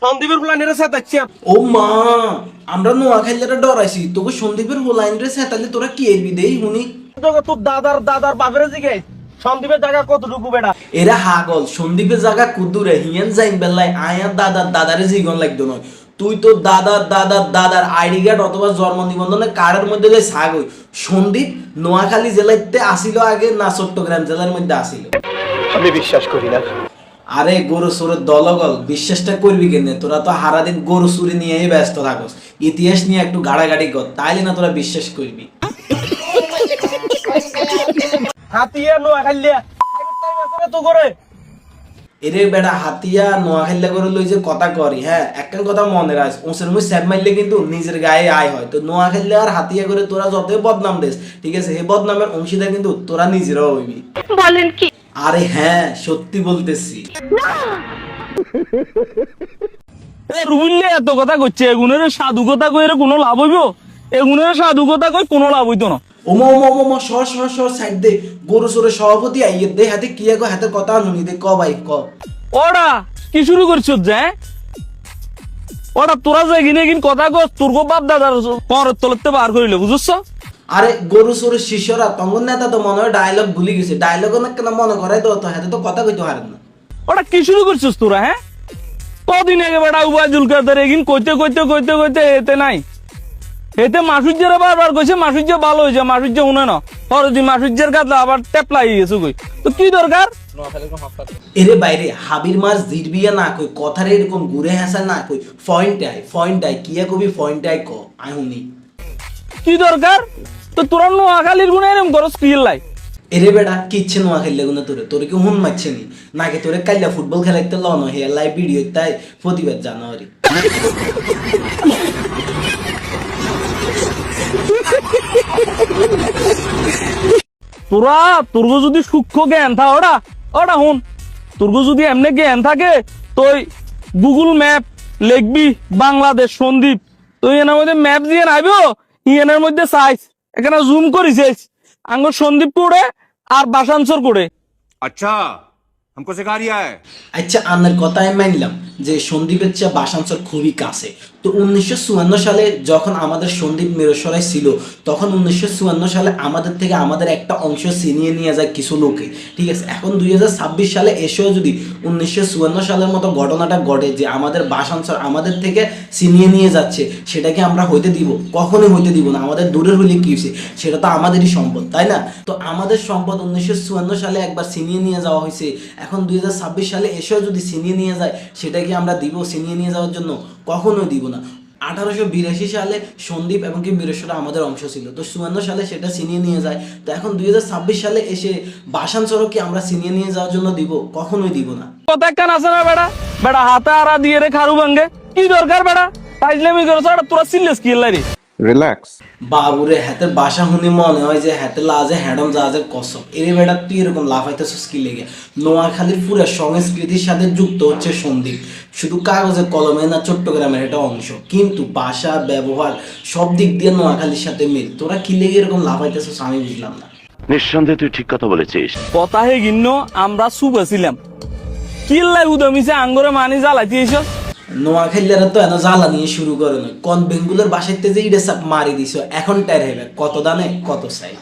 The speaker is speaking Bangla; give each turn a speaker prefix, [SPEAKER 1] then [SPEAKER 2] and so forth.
[SPEAKER 1] সন্দীপের ফুলানিরা সাতাচ্ছি।
[SPEAKER 2] ও মা, আমরা নোয়াখালীরা ডরাইছি, তোকে সন্দীপের হোলাইনরে সেতালে তোরা কি এরবি দেই হুনি?
[SPEAKER 1] তোর দাদার দাদার বাপের দিকে সন্দীপের জায়গা কতটুকু বেড়া?
[SPEAKER 2] এরা হাগল, সন্দীপের জায়গা কুদুরে হিয়ান যাইন বেলায় আয়া দাদার দাদারে জীবন লাগতো নয়। তুই তো দাদার দাদার দাদার আইডি কার্ড অথবা জন্ম নিবন্ধনের কার্ডের মধ্যে যে ছাগ হই। সন্দীপ নোয়াখালী জেলাতে আসিল আগে না চট্টগ্রাম জেলার মধ্যে আসিল?
[SPEAKER 1] আমি বিশ্বাস করি না।
[SPEAKER 2] আরে গরু চোরের দলগল, বিশ্বাসটা করবি কেনে? তোরা তো হারাদিন গরু চুরি নিয়েই ব্যস্ত থাকস, ইতিহাস নিয়ে একটু গাড়াগাড়ি কর, তাইলে না তোরা বিশ্বাস করবি।
[SPEAKER 1] হাতিয়া নোয়াখালিয়া তো করে
[SPEAKER 2] এরে বেড়া হাতিয়া নোয়াখাইলা করে লই যে কথা করি, হ্যাঁ একটা কথা মনে রাখ, ওসের মুই স্যাপ মারলে কিন্তু নিজের গায়ে আয় হয়। তো নোয়াখাইলা আর হাতিয়া করে তোরা যতই বদনাম দেস, ঠিক আছে, এই বদনামের অংশীদার কিন্তু তোরা নিজেরাও হইবি।
[SPEAKER 3] বলেন কি?
[SPEAKER 2] আরে হ্যাঁ, সত্যি বলতেছি।
[SPEAKER 1] রুবিল্লে এত কথা কইছে, এগুনের সাধু কথা কইরে কোনো লাভ হইব? এগুনের সাধু কথা কই কোনো লাভ হইতো না।
[SPEAKER 2] ওমো ওমো ওমো সর সর সর সাইড দে, গরু চোরের সভাপতি আইয়ে দে হাতে কি গো, হাতে কথা শুনি দে, ক ভাই ক।
[SPEAKER 1] ওরা কি শুরু করছো যে? ওরা তোরা যে গিনে গিন কথা কস, তোর গো বাপ দাদার পরের তলতে বার করিলে, বুঝছ?
[SPEAKER 2] আরে গরু চোরের শিষ্যরা তঙ্গন নেতা তো মনে হয় ডায়লগ ভুলে গেছে, ডায়লগ না কেন মনে করাই তো, হাতে তো কথা কইতে পারেন না।
[SPEAKER 1] ওরা কি শুরু করছিস তোরা? হ্যাঁ, কদিন আগে বেটা উবায়দুল কাদের এগিন কইতে কইতে কইতে কইতে এতে নাই, এতে মাসুজ্জের বারবার কইছে মাসুজ্জ ভালো হয়েছে, মাসুজ্জ শুনে না হরদি মাসুজ্জের কাছে আবার টেপলা গেছে কই। তো কি দরকার?
[SPEAKER 2] এরে বাইরে হাবির মাছ জিরবিয়া না কই, কথারে এরকম ঘুরে হাসা না কই, পয়েন্ট আই কিয়া কবি পয়েন্ট আই ক আই হুনি।
[SPEAKER 1] কি দরকার? তো তোরা নোয়াখালীর গুণে এরকম করস কি লাই?
[SPEAKER 2] এরে বেটা কিচ্ছে নোয়া খেললে গুনা তোরে, তোরে কি হুন মারছে নি নাকি? তোরে কাইলা ফুটবল খেলাইতে লন হে লাইভ ভিডিও তাই প্রতিবাদ জানুয়ারি।
[SPEAKER 1] তোরা তোর যদি সূক্ষ্ম জ্ঞান থা ওরা ওরা হুন, তোর যদি এমনি জ্ঞান থাকে তুই গুগল ম্যাপ লিখবি বাংলাদেশ সন্দীপ, তুই এনার মধ্যে ম্যাপ দিয়ে নাইবো, এনার মধ্যে সাইজ এখানে জুম করিস আঙ্গ সন্দীপ করে আর বাসানসর করে।
[SPEAKER 4] अच्छा हमको सिखा रिया है।
[SPEAKER 2] আচ্ছা আন্নার কথা আমি মানলাম যে সন্দীপের চেয়ে বাসানসর খুবই কাছে। তো 1954 সালে যখন আমাদের সন্দীপ মিরসরাই ছিল, তখন 1954 সালে আমাদের থেকে আমাদের একটা অংশ ছিনিয়ে নিয়ে যায় কিছু লোকে, ঠিক আছে। এখন 2026 সালে এসেও যদি 1954 সালের মতো ঘটনাটা ঘটে যে আমাদের বাসানসর আমাদের থেকে ছিনিয়ে নিয়ে যাচ্ছে, সেটাকে আমরা হইতে দিব? কখনোই হইতে দিব না। আমাদের দূরের হলে কি হয়েছে, সেটা তো আমাদেরই সম্পদ, তাই না? তো আমাদের সম্পদ 1954 সালে একবার ছিনিয়ে নিয়ে যাওয়া হয়েছে, এখন 2026 সালে এসেও যদি ছিনিয়ে নিয়ে যায়, সেটা কি আমরা দিব ছিনিয়ে নিয়ে যাওয়ার জন্য? কখনোই দিব না। 1882 সালে সন্দীপ এবং কি মিরসরা আমাদের অংশ ছিল, তো 54 সালে সেটা ছিনিয়ে নিয়ে যায়। তো এখন 2026 সালে এসে বাসানসরও কি আমরা ছিনিয়ে নিয়ে যাওয়ার জন্য দিব? কখনোই দিব না।
[SPEAKER 1] কথা কেন আছে না বেটা? বেটা হাতে আড়া দিয়ে রে খারু ভাঙ্গে, কি দরকার বেটা? তাইজলামি করছ, তোরা সিরিয়াস কি লাই রে?
[SPEAKER 4] रिलैक्स
[SPEAKER 2] বাবুরে হাতের বাসা শুনি মনে হয় যে হাতে লাজে হ্যাডম জাহাজের কসম। এরে বেটা তুই এরকম লাফাইতেছিস কি লেগে? নোয়াখালীর পুরো সংস্কৃতির সাথে যুক্ত হচ্ছে সন্দীপ, শুধু কাগজে কলমে না, চট্টগ্রামের একটা অংশ, কিন্তু ভাষা ব্যবহার সব দিক দিয়ে নোয়াখালীর সাথে মিল। তোরা কি লেগে এরকম লাফাইতেছিস আমি বুঝলাম না।
[SPEAKER 5] নিঃসন্দেহে তুই ঠিক কথা বলেছিস।
[SPEAKER 1] কথা হে গিন্ন আমরা চুপ আছিলাম, কি লাই উদমিছে আঙ্গরে মানি জ্বালাইতে এসো।
[SPEAKER 2] নোয়াখালীরা তো এত জ্বালা নিয়ে শুরু করে নয়, কোন বেঙ্গুলের বাসাইতে যে ইডে সাপ মারি দিছ, এখন টাইর হেবে কত দানে কত চাই।